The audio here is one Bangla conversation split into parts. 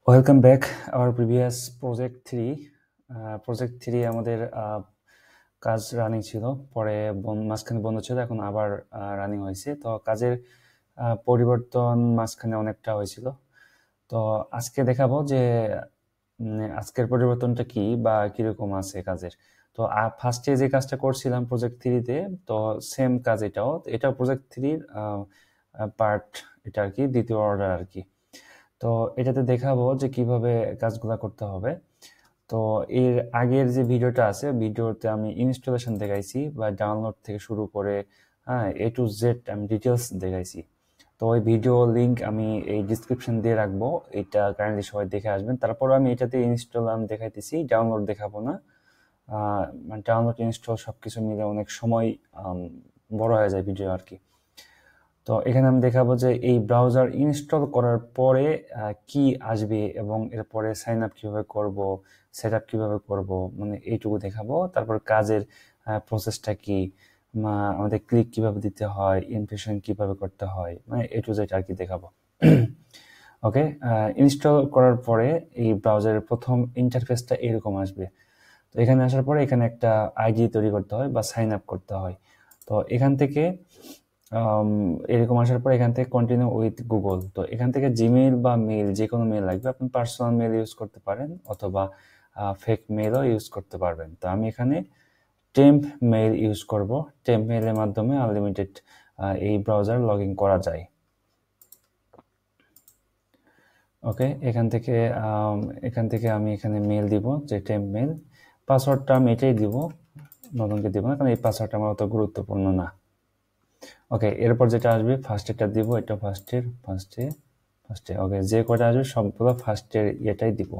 Welcome back our previous project three. Project three আমাদের কাজ রানিং ছিল, পরে মাঝখানে বন্ধ ছিল, এখন আবার রানিং হয়েছে। তো কাজের পরিবর্তন মাঝখানে অনেকটা হয়েছিল। তো আজকে দেখাবো যে আজকের পরিবর্তনটা কি বা কিরকম আছে কাজের। তো ফার্স্টে যে কাজটা করছিলাম প্রজেক্ট থ্রিতে, তো সেম কাজ এটাও প্রজেক্ট থ্রির পার্ট, এটা আর কি দ্বিতীয় অর্ডার আর কি। তো এটাতে দেখাবো যে কিভাবে কাজগুলা করতে হবে। তো এর আগের যে ভিডিওটা আছে, ভিডিওতে আমি ইনস্টলেশন দেখাইছি বা ডাউনলোড থেকে শুরু করে এ টু জেড আমি ডিটেলস দেখাইছি। তো ওই ভিডিও লিংক আমি এই ডিসক্রিপশন দিয়ে রাখবো, এটা কাইন্ডলি সবাই দেখে আসবেন। তারপর আমি এটাতে ইনস্টল আমি দেখাইতেছি, ডাউনলোড দেখাবো না। মানে ডাউনলোড ইনস্টল সবকিছু মিলে অনেক সময় বড় হয়ে যায় ভিডিও আর কি। তো এখানে আমি দেখাবো যে এই ব্রাউজার ইনস্টল করার পরে কি আসবে এবং এরপরে সাইন আপ কিভাবে করব, সেট আপ কিভাবে করব, মানে এইটুকু দেখাবো। তারপর কাজের প্রসেসটা কি, আমাদের ক্লিক কিভাবে দিতে হয়, ইনফেকশন কিভাবে করতে হয়, মানে এ টু জেড আর কি দেখাবো। ওকে, ইনস্টল করার পরে এই ব্রাউজারের প্রথম ইন্টারফেসটা এরকম আসবে। তো এখানে আসার পরে এখানে একটা আইডি তৈরি করতে হয় বা সাইন আপ করতে হয়। তো এখান থেকে এরকম আসার পর এখান থেকে কন্টিনিউ উইথ গুগল। তো এখান থেকে জিমেইল বা মেইল, যে কোনো মেইল লাগবে। আপনি পার্সোনাল মেইল ইউজ করতে পারেন অথবা ফেক মেইলও ইউজ করতে পারবেন। তো আমি এখানে টেম্প মেইল ইউজ করব। টেম্প মেইলের মাধ্যমে আনলিমিটেড এই ব্রাউজার লগ ইন করা যায়। ওকে, এখান থেকে আমি এখানে মেইল দিব, যে টেম্প মেইল। পাসওয়ার্ডটা আমি এটাই দিব, নতুনকে দিব না, কারণ এই পাসওয়ার্ডটা আমার অত গুরুত্বপূর্ণ না। ওকে, এরপর যেটা আসবে ফার্স্টেরটা দিব, এটা ফার্স্টে ওকে, যে কটা আসবে সবগুলো ফার্স্টের ইয়েটাই দিব।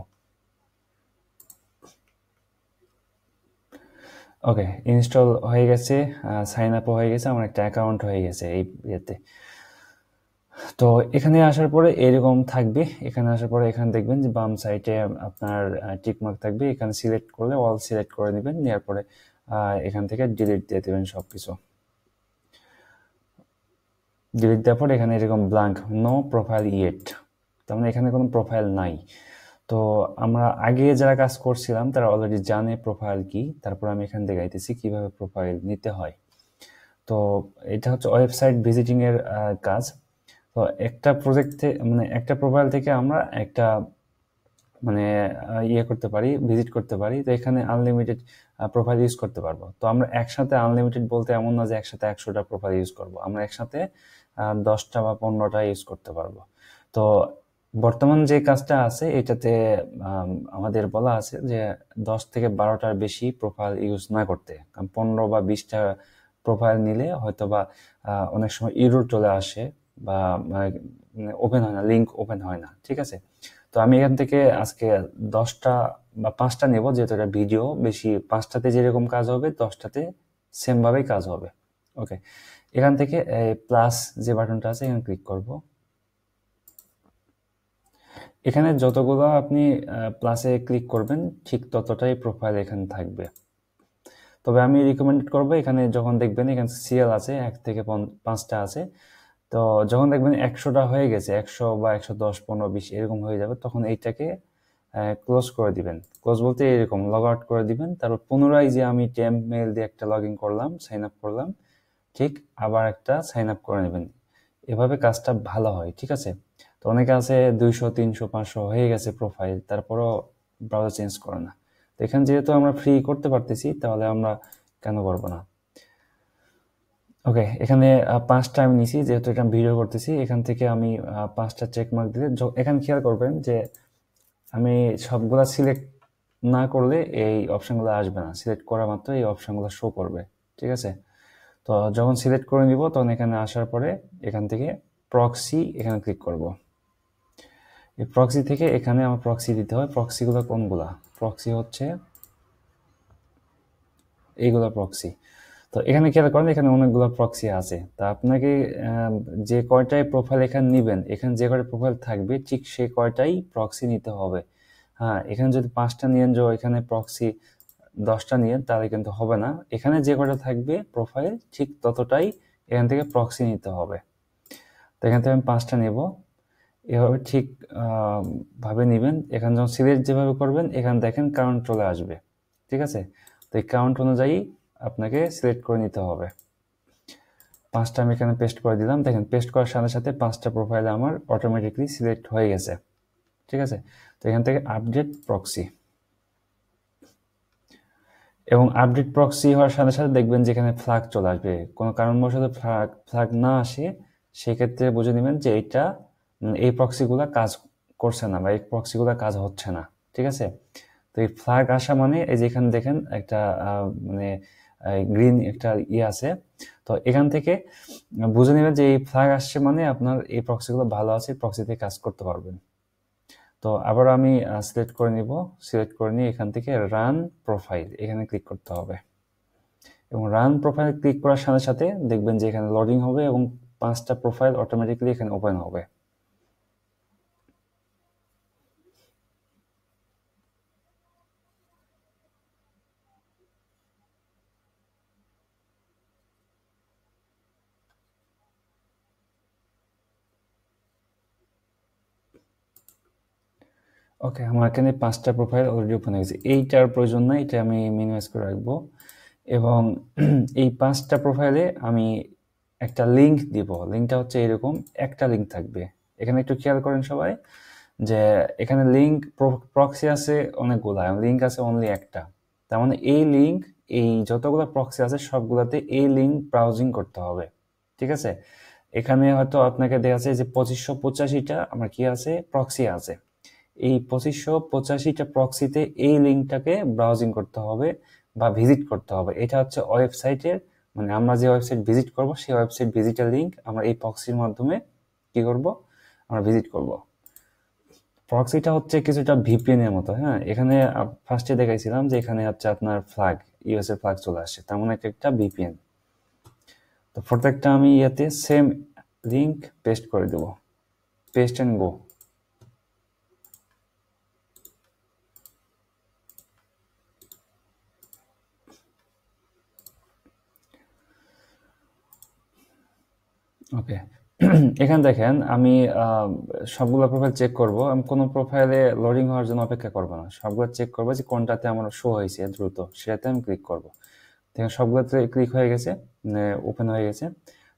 ওকে, ইনস্টল হয়ে গেছে, সাইন আপও হয়ে গেছে, আমার একটা অ্যাকাউন্ট হয়ে গেছে এই ইয়েতে। তো এখানে আসার পরে এরকম থাকবে। এখানে আসার পরে এখানে দেখবেন যে বাম সাইডে আপনার টিকমার্ক থাকবে, এখানে সিলেক্ট করলে অল সিলেক্ট করে দিবেন, নেওয়ার পরে এখান থেকে ডিলিট দিয়ে দেবেন সবকিছু। ডিলিট দেওয়ার পর এখানে এরকম ব্ল্যাঙ্ক, নো প্রোফাইল ইয়েট, তার মানে এখানে কোনো প্রোফাইল নাই। তো আমরা আগে যারা কাজ করছিলাম তারা অলরেডি জানে প্রোফাইল কি। তারপর আমি এখানে দেখাইতেছি কিভাবে প্রোফাইল নিতে হয়। তো এটা হচ্ছে ওয়েবসাইট ভিজিটিং এর কাজ। তো একটা প্রজেক্টে মানে একটা প্রোফাইল থেকে আমরা একটা মানে ইয়ে করতে পারি, ভিজিট করতে পারি। তো এখানে আনলিমিটেড প্রোফাইল ইউজ করতে পারবো। তো আমরা একসাথে আনলিমিটেড বলতে এমন না যে একসাথে 100টা প্রোফাইল ইউজ করব, আমরা একসাথে 10টা বা 15টা ইউজ করতে পারবো। তো বর্তমান যে কাজটা আছে এটাতে আমাদের বলা আছে যে 10 থেকে 12টার বেশি প্রোফাইল ইউজ না করতে, কারণ 15 বা 20টা প্রোফাইল নিলে হয়তো বা অনেক সময় ইরর চলে আসে বা ওপেন হয় না, লিঙ্ক ওপেন হয় না। ঠিক আছে, তো আমি এখান থেকে আজকে 10টা বা 5টা নেব, যেহেতু এটা ভিডিও বেশি। 5টাতে যেরকম কাজ হবে 10টাতে সেম ভাবেই কাজ হবে। ওকে, এখান থেকে প্লাস যে বাটনটা আছে এখানে ক্লিক করব। এখানে যতগুলো আপনি প্লাসে ক্লিক করবেন ঠিক ততটাই প্রোফাইল এখানে থাকবে। তবে আমি রিকমেন্ড করব, এখানে যখন দেখবেন এখানে সিএল আছে 1 থেকে 5টা আছে, তো যখন দেখবেন 100টা হয়ে গেছে, 100 বা 110, 15, 20 এরকম হয়ে যাবে, তখন এইটাকে ক্লোজ করে দিবেন। ক্লোজ বলতে এরকম লগ আউট করে দিবেন। তারপর পুনরায় যে আমি টেম্প মেইল দিয়ে একটা লগ ইন করলাম, সাইন আপ করলাম, ঠিক আবার একটা সাইন আপ করে নেবেন। এভাবে কাজটা ভালো হয়। ঠিক আছে, তো অনেকে আছে 200, 300, 500 হয়ে গেছে প্রোফাইল, তারপরও ব্রাউজার চেঞ্জ করে না। তো এখানে যেহেতু আমরা ফ্রি করতে পারতেছি, তাহলে আমরা কেন করবো না। ওকে, এখানে 5টা আমি নিছি, যেহেতু এটা ভিডিও করতেছি। এখান থেকে আমি 5টা চেক মার্ক দিলে এখানে খেয়াল করবেন যে আমি সবগুলা সিলেক্ট না করলে এই অপশনগুলো আসবে না, সিলেক্ট করা মাত্র এই অপশনগুলো শো করবে। ঠিক আছে, তো যখন সিলেক্ট করে নিব তখন এখানে আসার পরে এখান থেকে প্রক্সি এখানে ক্লিক করব। এই প্রক্সি থেকে এখানে আমার প্রক্সি দিতে হয়। প্রক্সিগুলো কোনগুলা? প্রক্সি হচ্ছে এইগুলা প্রক্সি। তো এখানে খেয়াল করেন এখানে অনেকগুলো প্রক্সি আছে। তা আপনাকে যে কয়টাই প্রোফাইল এখানে নিবেন, এখানে যে কয়টা প্রোফাইল থাকবে ঠিক সে কয়টাই প্রক্সি নিতে হবে। হ্যাঁ, এখানে যদি 5টা নিয়েন, যে এখানে প্রক্সি 10টা নিয়েন, তাহলে কিন্তু হবে না। এখানে যে কয়টা থাকবে প্রোফাইল ঠিক ততটাই এখান থেকে প্রক্সি নিতে হবে। তো এখান থেকে আমি 5টা নেব। এভাবে ঠিক ভাবে নেবেন। এখানে যখন সিলেক্ট যেভাবে করবেন এখানে দেখেন কাউন্ট চলে আসবে, ঠিক আছে? তো এই কাউন্ট অনুযায়ী আপনাকে সিলেক্ট করে নিতে হবে। 5টা আমি এখানে পেস্ট করে দিলাম। দেখেন পেস্ট করার সাথে সাথে 5টা প্রোফাইল আমার অটোমেটিকলি সিলেক্ট হয়ে গেছে, ঠিক আছে? তো এখান থেকে আপডেট প্রক্সি, এবং আপডেট প্রক্সি হওয়ার সাথে সাথে দেখবেন যে এখানে ফ্ল্যাগ চলে আসবে। কোনো কারণবশত ফ্ল্যাগ না আসে সেক্ষেত্রে বুঝে নেবেন যে এটা এই প্রক্সিগুলা কাজ করছে না বা এই প্রক্সিগুলা কাজ হচ্ছে না, ঠিক আছে? তো এই ফ্ল্যাগ আসা মানে এই যে এখানে দেখেন একটা মানে গ্রিন একটা আছে। তো এখান থেকে বুঝে নেবেন যে এই ফ্ল্যাগ আসছে মানে আপনার এই প্রক্সিগুলো ভালো আছে, প্রক্সিতে কাজ করতে পারবেন। তো আবার আমি সিলেক্ট করে নিব। সিলেক্ট করে নিয়ে এখান থেকে রান প্রোফাইল এখানে ক্লিক করতে হবে, এবং রান প্রোফাইল ক্লিক করার সাথে সাথে দেখবেন যে এখানে লোডিং হবে এবং 5টা প্রোফাইল অটোমেটিক্যালি এখানে ওপেন হবে। ওকে, আমার এখানে 5টা প্রোফাইল অলরেডি ওপেন হয়েছে। এইটার প্রয়োজন নাই, এটা আমি মিনিমাইজ করে রাখবো। এবং এই 5টা প্রোফাইলে আমি একটা লিঙ্ক দিব। লিঙ্কটা হচ্ছে এরকম একটা লিঙ্ক থাকবে। এখানে একটু খেয়াল করেন সবাই যে এখানে লিঙ্ক প্রক্সি আছে অনেকগুলা, লিঙ্ক আছে অনলি একটা। তার মানে এই লিঙ্ক, এই যতগুলো প্রক্সি আছে সবগুলাতে এই লিঙ্ক ব্রাউজিং করতে হবে, ঠিক আছে? এখানে হয়তো আপনাকে দেখা যাচ্ছে যে 2585টা আমার কি আছে, প্রক্সি আছে। এই 2585টা প্রক্সিতে এই লিঙ্কটাকে ব্রাউজিং করতে হবে বা ভিজিট করতে হবে। এটা হচ্ছে ওয়েবসাইটের, মানে আমরা যে ওয়েবসাইট ভিজিট করব সেই ওয়েবসাইট ভিজিটের লিঙ্ক আমরা এই প্রক্সির মাধ্যমে কি করব, আমরা ভিজিট করব। প্রক্সিটা হচ্ছে কিছুটা ভিপিএন এর মতো। হ্যাঁ, এখানে ফার্স্টে দেখাইছিলাম যে এখানে হচ্ছে আপনার ফ্ল্যাগ, ইউএস এর ফ্ল্যাগ চলে আসে, তার মানে একটা ভিপিএন। তো প্রত্যেকটা আমি ইয়াতে সেম লিঙ্ক পেস্ট করে দেব, পেস্ট এন্ড গো। ওকে, এখানে দেখেন আমি সবগুলো প্রোফাইল চেক করব। আমি কোনো প্রোফাইলে লোডিং হওয়ার জন্য অপেক্ষা করব না, সবগুলো চেক করবো যে কোনটাতে আমার শো হয়েছে দ্রুত, সেটাতে আমি ক্লিক করব। দেখেন সবগুলোতে ক্লিক হয়ে গেছে, ওপেন হয়ে গেছে।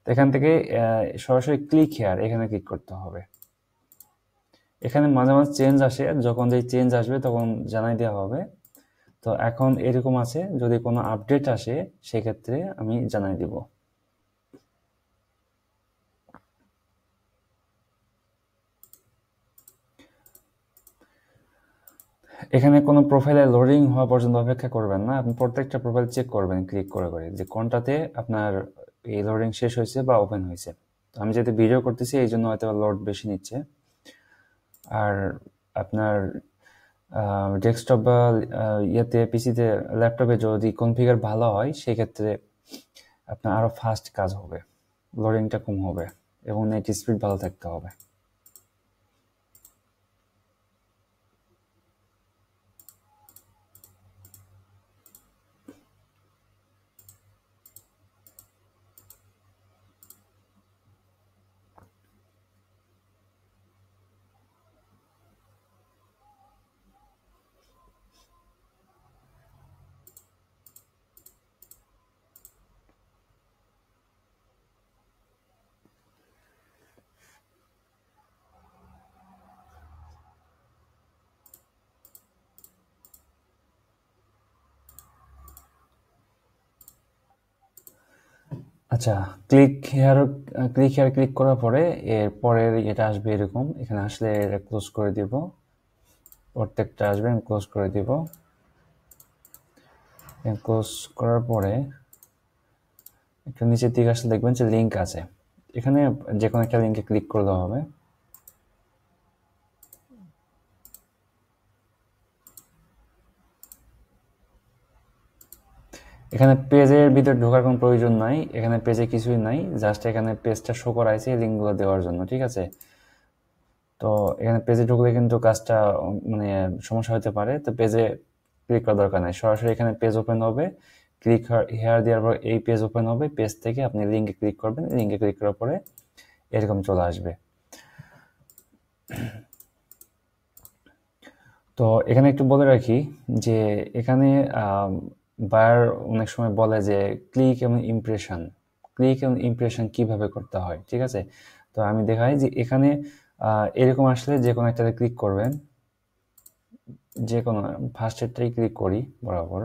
তো এখান থেকে সরাসরি ক্লিক হেয়ার এখানে ক্লিক করতে হবে। এখানে মাঝে মাঝে চেঞ্জ আসে, যখন যেই চেঞ্জ আসবে তখন জানাই দেওয়া হবে। তো এখন এরকম আছে, যদি কোনো আপডেট আসে সেক্ষেত্রে আমি জানাই দিব। এখানে কোনো প্রোফাইলে লোডিং হওয়া পর্যন্ত অপেক্ষা করবেন না, আপনি প্রত্যেকটা প্রোফাইল চেক করবেন ক্লিক করে করে যে কোনটাতে আপনার এই লোডিং শেষ হয়েছে বা ওপেন হয়েছে। তো আমি যেহেতু ভিডিও করতেছি এই জন্য হয়তো লোড বেশি নিচ্ছে। আর আপনার ডেস্কটপ বা ইয়েতে পিসিতে ল্যাপটপে যদি কনফিগার ভালো হয় সেক্ষেত্রে আপনার আরও ফাস্ট কাজ হবে, লোডিংটা কম হবে এবং নেট স্পিড ভালো থাকতে হবে। আচ্ছা, ক্লিক হেয়ার ক্লিক করার পরে এর পরের এটা আসবে এরকম। এখানে আসলে এটা ক্লোজ করে দিব, প্রত্যেকটা আসবে আমি ক্লোজ করে দিব। ক্লোজ করার পরে একটু নিচের দিকে আসলে দেখবেন যে লিঙ্ক আছে, এখানে যে কোনো একটা লিঙ্কে ক্লিক করলে হবে। এখানে পেজের ভিতর ঢোকার কোনো প্রয়োজন নাই, এখানে পেজে কিছুই নাই, জাস্ট এখানে পেজটা শো করাইছে এই লিঙ্কগুলো দেওয়ার জন্য, ঠিক আছে? তো এখানে পেজে ঢুকলে কিন্তু কাজটা মানে সমস্যা হতে পারে, তো পেজে ক্লিক করার দরকার নাই, সরাসরি এখানে পেজ ওপেন হবে। ক্লিক হেয়ার দেওয়ার পর এই পেজ ওপেন হবে, পেজ থেকে আপনি লিঙ্কে ক্লিক করবেন, লিঙ্কে ক্লিক করার পরে এরকম চলে আসবে। তো এখানে একটু বলে রাখি যে এখানে বায়ার অনেক সময় বলে যে ক্লিক এবং ইমপ্রেশন কিভাবে করতে হয়, ঠিক আছে? তো আমি দেখাই যে এখানে এরকম আসলে যে কোনো একটাতে ক্লিক করবেন, যে কোনো ফার্স্টেরটাই ক্লিক করি বরাবর।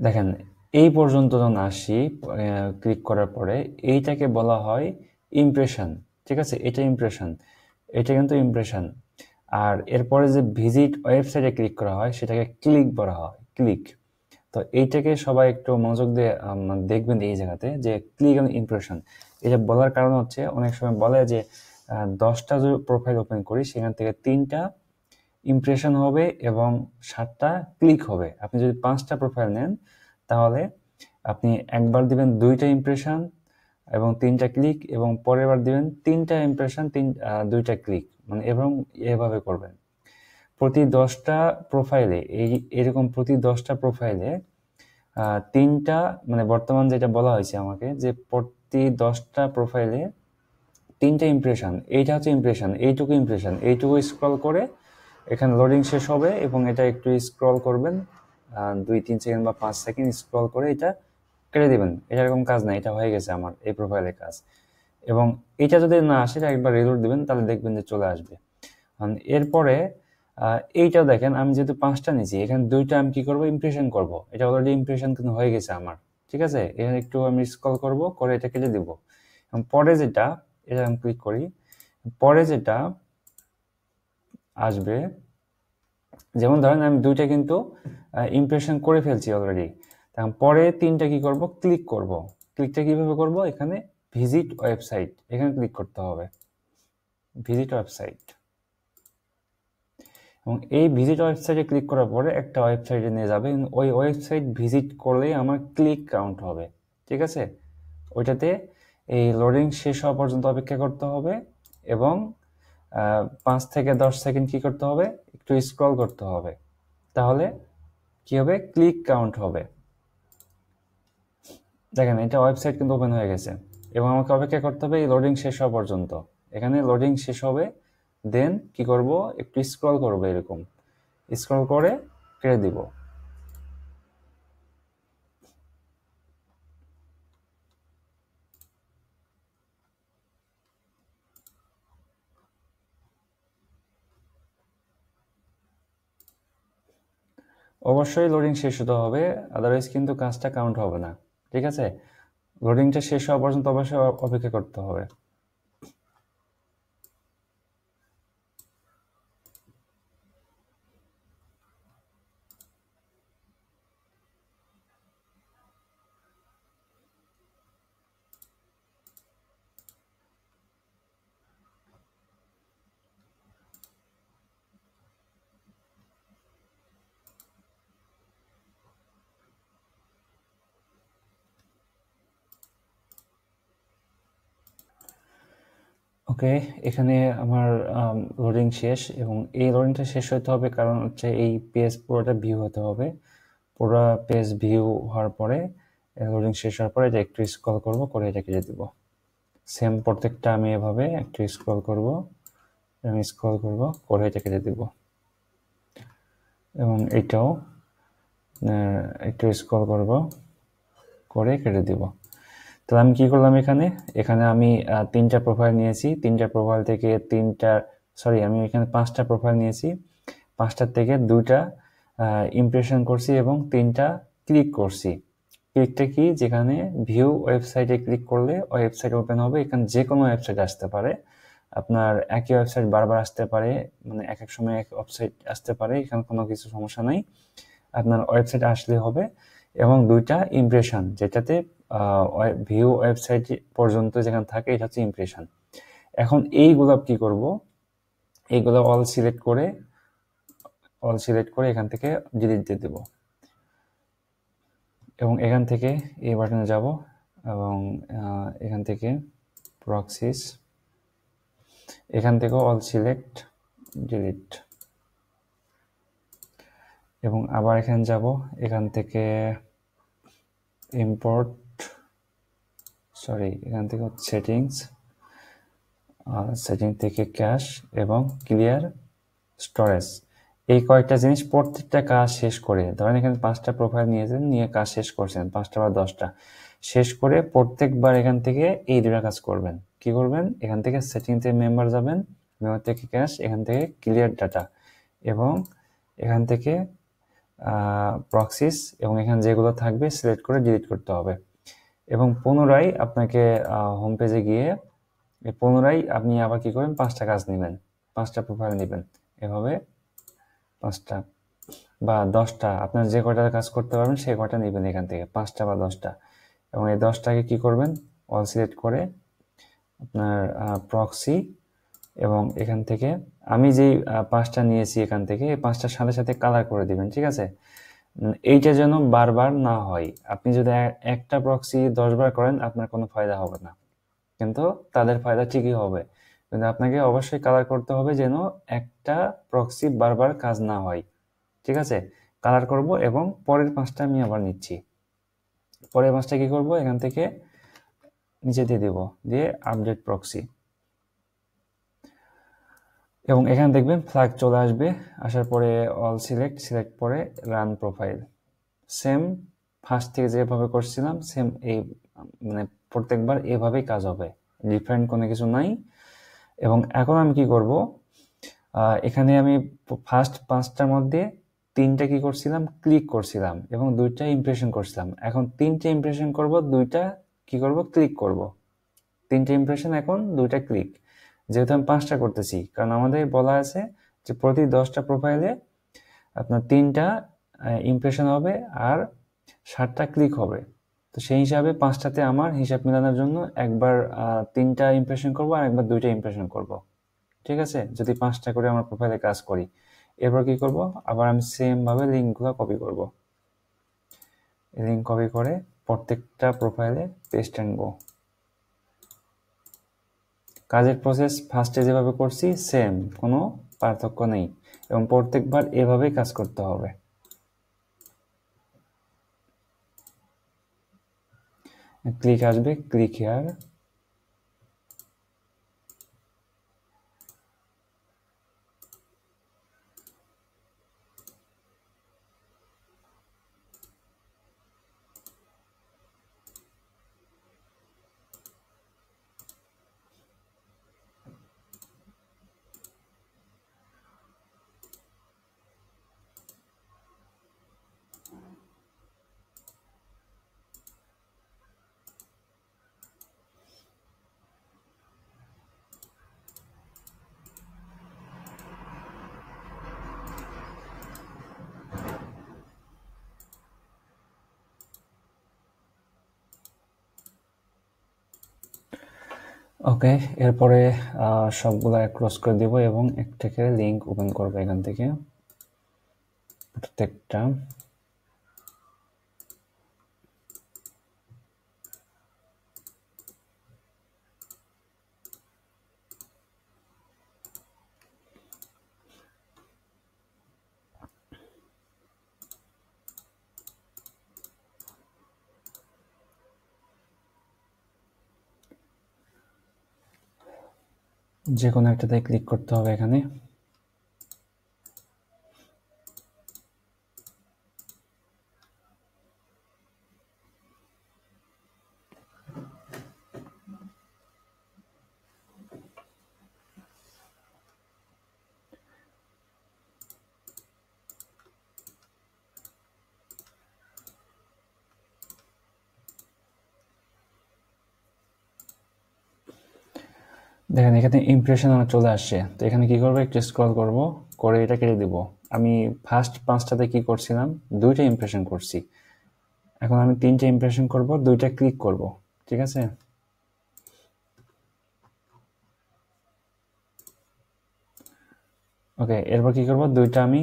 দেখেন এই পর্যন্ত যখন আসি ক্লিক করার পরে এইটাকে বলা হয় ইমপ্রেশন, ঠিক আছে? এটা ইমপ্রেশন, এটা কিন্তু ইমপ্রেশন। আর এরপরে যে ভিজিট ওয়েবসাইটে ক্লিক করা হয় সেটাকে ক্লিক বলা হয়, ক্লিক। তো এইটাকে সবাই একটু মনোযোগ দিয়ে দেখবেন এই জায়গাতে যে ক্লিক এবং ইমপ্রেশন। এটা বলার কারণ হচ্ছে অনেক সময় বলে যে 10টা যদি প্রোফাইল ওপেন করি সেখান থেকে 3টা ইমপ্রেশন হবে এবং 7টা ক্লিক হবে। আপনি যদি 5টা প্রোফাইল নেন তাহলে আপনি একবার দিবেন 2টা ইমপ্রেশন এবং 3টা ক্লিক, এবং পরের বার দিবেন 3টা ইমপ্রেশন 2টা ক্লিক, মানে এবং এভাবে করবেন প্রতি 10টা প্রোফাইলে। এরকম প্রতি 10টা প্রোফাইলে 3টা, মানে বর্তমান যেটা বলা হয়েছে আমাকে যে প্রতি 10টা প্রোফাইলে 3টা ইমপ্রেশন, এইটা হচ্ছে ইমপ্রেশন, এইটুকু স্ক্রল করে এখানে লোডিং শেষ হবে এবং এটা একটু স্ক্রল করবেন 2-3 সেকেন্ড বা 5 সেকেন্ড স্ক্রল করে এটা কেটে দিবেন। এটা এরকম কাজ না, এটা হয়ে গেছে আমার এই প্রোফাইলের কাজ। এবং এটা যদি না আসে একবার রিলোড দিবেন তাহলে দেখবেন যে চলে আসবে। এরপরে এইটাও দেখেন আমি যেহেতু 5টা নিয়েছি এখানে 2টা আমি কি করবো ইমপ্রেশন করব, এটা অলরেডি ইমপ্রেশন কিন্তু হয়ে গেছে আমার, ঠিক আছে? এখানে একটু আমি স্ক্রল করব করে এটা কেটে দিব। এবং পরে যেটা, এটা আমি ক্লিক করি, পরে যেটা আসবে, যেমন ধরেন আমি 2টা কিন্তু ইমপ্রেশন করে ফেলছি অলরেডি, তখন পরে 3টা কি করব, ক্লিক করব। ক্লিকটা কিভাবে করব, এখানে ভিজিট ওয়েবসাইট, এখানে ক্লিক করতে হবে, ভিজিট ওয়েবসাইট। এবং এই ভিজিট ওয়েবসাইটে ক্লিক করার পরে একটা ওয়েবসাইটে নিয়ে যাবে, ওই ওয়েবসাইট ভিজিট করলেই আমার ক্লিক কাউন্ট হবে, ঠিক আছে? ওইটাতে এই লোডিং শেষ হওয়া পর্যন্ত অপেক্ষা করতে হবে এবং 5 থেকে 10 সেকেন্ড কি করতে হবে, একটু স্ক্রল করতে হবে, তাহলে কি হবে, ক্লিক কাউন্ট হবে। দেখেন এটা ওয়েবসাইট কিন্তু ওপেন হয়ে গেছে এবং আমাকে অপেক্ষা করতে হবে এই লোডিং শেষ হওয়া পর্যন্ত। এখানে লোডিং শেষ হবে, দেন কি করব, একটু স্ক্রল করব, এরকম স্ক্রল করে কেটে দিব। অবশ্যই লোডিং শেষ হতে হবে, আদারওয়াইজ কিন্তু কাজটা কাউন্ট হবে না, ঠিক আছে? লোডিংটা শেষ হওয়া পর্যন্ত অবশ্যই অপেক্ষা করতে হবে। ওকে, এখানে আমার লোডিং শেষ এবং এই লোডিংটা শেষ হতে হবে কারণ হচ্ছে এই পেজ পুরোটা ভিউ হতে হবে। পুরো পেজ ভিউ হওয়ার পরে লোডিং শেষ হওয়ার পরে এটা একটু স্ক্রল করব করে এটা কেটে দিব। সেম প্রত্যেকটা আমি এভাবে একটু স্ক্রল করব এবং স্ক্রল করব করে এটা কেটে দিব এবং এটাও একটু স্ক্রল করব করে কেটে দিব। তাহলে আমি কি করলাম, এখানে আমি 3টা প্রোফাইল নিয়েছি, 3টা প্রোফাইল থেকে আমি এখানে 5টা প্রোফাইল নিয়েছি, 5টার থেকে 2টা ইমপ্রেশন করছি এবং 3টা ক্লিক করছি। ক্লিকটা কি, যেখানে ভিউ ওয়েবসাইটে ক্লিক করলে ওয়েবসাইট ওপেন হবে, এখানে যে কোনো ওয়েবসাইট আসতে পারে, আপনার একই ওয়েবসাইট বারবার আসতে পারে, মানে এক এক সময় এক ওয়েবসাইট আসতে পারে, এখানে কোনো কিছু সমস্যা নাই, আপনার ওয়েবসাইট আসলে হবে। এবং 2টা ইমপ্রেশন, যেটাতে ভিউ ওয়েবসাইট পর্যন্ত যেখানে থাকে এটা হচ্ছে ইমপ্রেশন। এখন এইগুলো কি করব, এইগুলো অল সিলেক্ট করে এখান থেকে ডিলিট দিয়ে দেব এবং এখান থেকে এই বাটনে যাব এবং এখান থেকে প্রক্সিস, এখান থেকে অল সিলেক্ট ডিলিট এবং আবার এখানে যাব, এখান থেকে ইম্পোর্ট এখান থেকে সেটিং থেকে ক্যাশ এবং ক্লিয়ার স্টোরেজ, এই কয়েকটা জিনিস প্রত্যেকটা কাজ শেষ করে, ধরেন এখানে 5টা প্রোফাইল নিয়েছেন, নিয়ে কাজ শেষ করছেন 5টা বা 10টা, শেষ করে প্রত্যেকবার এখান থেকে এই দুটা কাজ করবেন। কি করবেন? এখান থেকে সেটিংতে মেম্বার যাবেন, মেম্বার থেকে ক্যাশ, এখান থেকে ক্লিয়ার ডাটা এবং এখান থেকে প্রক্সিস, এবং এখানে যেগুলো থাকবে সিলেক্ট করে ডিলিট করতে হবে। এবং পুনরায় আপনাকে হোম পেজে গিয়ে পুনরায় আপনি আবার কি করবেন? 5টা কাজ নেবেন, 5টা প্রোফাইল নেবেন, এভাবে 5টা বা 10টা, আপনার যে কয়টা কাজ করতে পারবেন সেই কয়টা নেবেন এখান থেকে, 5টা বা 10টা। এবং এই 10টাকে কি করবেন? অল সিলেক্ট করে আপনার প্রক্সি, এবং এখান থেকে আমি যেই 5টা নিয়েছি এখান থেকে, এই 5টার সাথে সাথে কালার করে দিবেন, ঠিক আছে? এইটা যেন বারবার না হয়। আপনি যদি একটা প্রক্সি 10 বার করেন আপনার কোনো ফায়দা হবে না, কিন্তু তাদের ফায়দা ঠিকই হবে। কিন্তু আপনাকে অবশ্যই কালার করতে হবে যেন একটা প্রক্সি বারবার কাজ না হয়, ঠিক আছে? কালার করব এবং পরের 5টা আমি আবার নিচ্ছি। পরের 5টা কি করব? এখান থেকে নিচে দিয়ে দেব, দিয়ে আপডেট প্রক্সি, এবং এখানে দেখবেন ফ্ল্যাগ চলে আসবে। আসার পরে অল সিলেক্ট পরে রান প্রোফাইল, সেম ফার্স্ট থেকে যেভাবে করছিলাম সেম, এই মানে প্রত্যেকবার এভাবেই কাজ হবে, ডিফারেন্ট কোনো কিছু নাই। এবং এখন আমি কি করব? এখানে আমি ফার্স্ট 5টার মধ্যে 3টা কি করছিলাম? ক্লিক করছিলাম, এবং 2টা ইমপ্রেশন করছিলাম। এখন 3টে ইমপ্রেশন করব, 2টা কি করব? ক্লিক করব। 3টে ইমপ্রেশন, এখন 2টা ক্লিক, যেহেতু আমি 5টা করতেছি, কারণ আমাদের বলা আছে যে প্রতি 10টা প্রোফাইলে আপনার 3টা ইমপ্রেশন হবে আর 7টা ক্লিক হবে। তো সেই হিসাবে 5টাতে আমার হিসাব মেলানোর জন্য একবার 3টা ইমপ্রেশন করব আর একবার 2টা ইমপ্রেশন করব, ঠিক আছে? যদি 5টা করে আমার প্রোফাইলে কাজ করি, এরপর কি করব? আবার আমি সেম ভাবে লিঙ্কগুলো কপি করব, লিঙ্ক কপি করে প্রত্যেকটা প্রোফাইলে পেস্ট এন্ড গো। কাজের প্রসেস ফার্স্টে যেভাবে করছি সেম, কোনো পার্থক্য নেই, এবং প্রত্যেকবার এভাবেই কাজ করতে হবে। ক্লিক আসবে, ক্লিক হিয়ার, ওকে। এরপরে সবগুলো ক্লোজ করে দেব এবং একটাকে লিঙ্ক ওপেন করবো এখান থেকে প্রত্যেকটা। যে কোনো একটাতে ক্লিক করতে হবে এখানে। দেখেন এখানে ইমপ্রেশন আমার চলে আসছে। তো এখানে কি করবো? একটু স্ক্রল করব, করে এটা কেটে দিব। আমি ফার্স্ট 5টাতে কি করছিলাম? 2টা ইমপ্রেশন করছি। এখন আমি 3টে ইমপ্রেশন করব, 2টা ক্লিক করব, ঠিক আছে? ওকে, এরপর কি করব? 2টা আমি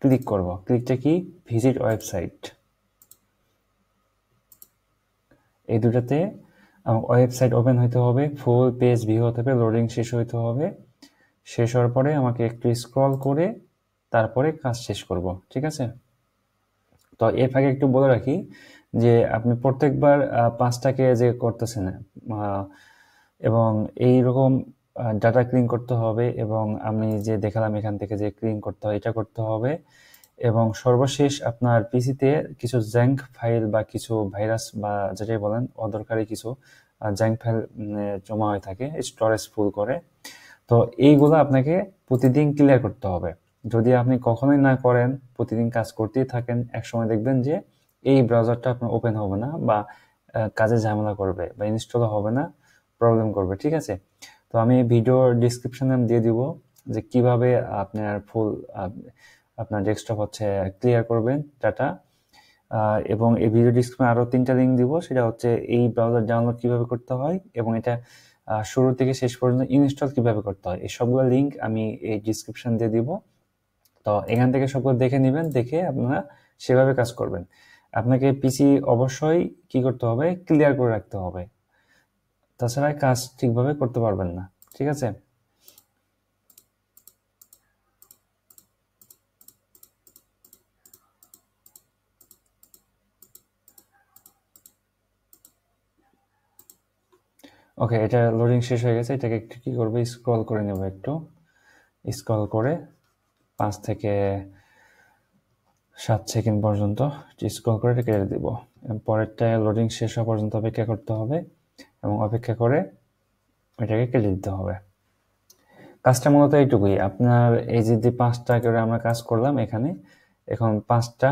ক্লিক করব। ক্লিকটা কি? Visit website. এই দুটাতে ওয়েবসাইট ওপেন হইতে হবে, ফুল পেজ ভিউ হতে হবে, লোডিং শেষ হইতে হবে। শেষ হওয়ার পরে আমাকে একটু স্ক্রল করে তারপরে কাজ শেষ করব, ঠিক আছে? তো এর আগে একটু বলে রাখি যে আপনি প্রত্যেকবার 5টাকে যে করতেছেন এবং এইরকম ডাটা ক্লিন করতে হবে, এবং আমি যে দেখালাম এখান থেকে যে ক্লিন করতে হয় এটা করতে হবে, এবং সর্বশেষ আপনার পিসিতে কিছু জ্যাঙ্ক ফাইল বা কিছু ভাইরাস বা যেটাই বলেন অদরকারি কিছু জ্যাঙ্ক ফাইল জমা হয়ে থাকে, স্টোরেজ ফুল করে। তো এইগুলো আপনাকে প্রতিদিন ক্লিয়ার করতে হবে। যদি আপনি কখনোই না করেন, প্রতিদিন কাজ করতেই থাকেন, একসময় দেখবেন যে এই ব্রাউজারটা আপনার ওপেন হবে না, বা কাজে ঝামেলা করবে, বা ইনস্টল হবে না, প্রবলেম করবে। ঠিক আছে, তো আমি ভিডিওর ডিসক্রিপশনে দিয়ে দিব যে কিভাবে আপনার ফুল আপনার ডেস্কটপ হচ্ছে ক্লিয়ার করবেন ডাটা। এবং এই ভিডিও ডিসক্রিপশনে আরো 3টা লিঙ্ক দিব, সেটা হচ্ছে এই ব্রাউজার ডাউনলোড কিভাবে করতে হয়, এবং এটা শুরু থেকে শেষ পর্যন্ত ইনস্টল কিভাবে করতে হয়, এই সবগুলো লিঙ্ক আমি এই ডিসক্রিপশন দিয়ে দিব। তো এখান থেকে সবগুলো দেখে নেবেন, দেখে আপনারা সেভাবে কাজ করবেন। আপনাকে পিসি অবশ্যই কি করতে হবে, ক্লিয়ার করে রাখতে হবে, তাছাড়া কাজ ঠিকভাবে করতে পারবেন না। ঠিক আছে, ওকে, এটা লোডিং শেষ হয়ে গেছে। এটাকে একটু কি করবে, স্ক্রল করে নেব, একটু স্ক্রল করে 5 থেকে 7 সেকেন্ড পর্যন্ত স্ক্রল করে এটা কেটে দিব। পরেরটা লোডিং শেষ হওয়া পর্যন্ত অপেক্ষা করতে হবে, এবং অপেক্ষা করে এটাকে কেটে দিতে হবে। কাজটা মূলত এইটুকুই। আপনার এই যে 5টা করে আমরা কাজ করলাম এখানে, এখন 5টা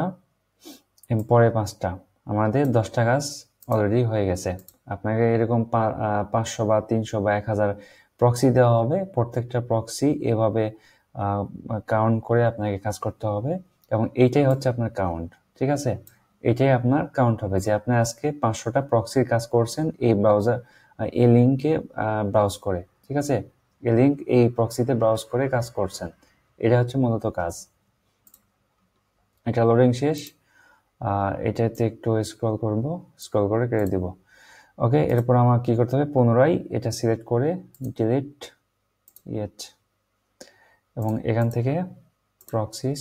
পরে 5টা, আমাদের 10টা কাজ অলরেডি হয়ে গেছে। আপনাকে এরকম 500 বা 300 বা 1000 প্রক্সি দেওয়া হবে, প্রত্যেকটা প্রক্সি এভাবে কাউন্ট করে আপনাকে কাজ করতে হবে, এবং এইটাই হচ্ছে আপনার কাউন্ট। ঠিক আছে, এটাই আপনার কাউন্ট হবে যে আপনি আজকে 500টা প্রক্সির কাজ করছেন এই ব্রাউজার, এই লিঙ্কে ব্রাউজ করে। ঠিক আছে, এই লিঙ্ক এই প্রক্সিতে ব্রাউজ করে কাজ করছেন, এটা হচ্ছে মূলত কাজ। এটা লোডিং শেষ, এটাতে একটু স্ক্রল করব, স্ক্রল করে কেটে দিব। ওকে, এরপর আমার কি করতে হবে, পুনরায় এটা সিলেক্ট করে ডিলিট ইয়েট, এবং এখান থেকে প্রক্সিস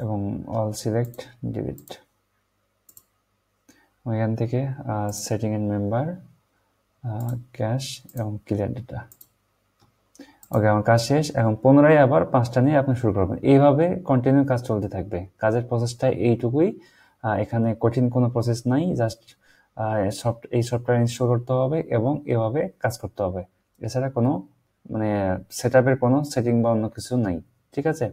এবং অল সিলেক্ট ডিলিট, এখান থেকে সেটিং এন্ড মেম্বার, ক্যাশ এবং ক্লিয়ার ডেটা। ওকে, আমার কাজ শেষ। এখন পুনরায় আবার 5টা নিয়ে আপনি শুরু করবেন। এইভাবে কন্টিনিউ কাজ চলতে থাকবে। কাজের প্রসেসটা এইটুকুই, এখানে কঠিন কোনো প্রসেস নাই, জাস্ট এই সফটওয়্যার ইনস্টল করতে হবে এবং এভাবে কাজ করতে হবে। এছাড়া কোনো মানে সেটআপের কোনো সেটিং বা অন্য কিছু নাই। ঠিক আছে।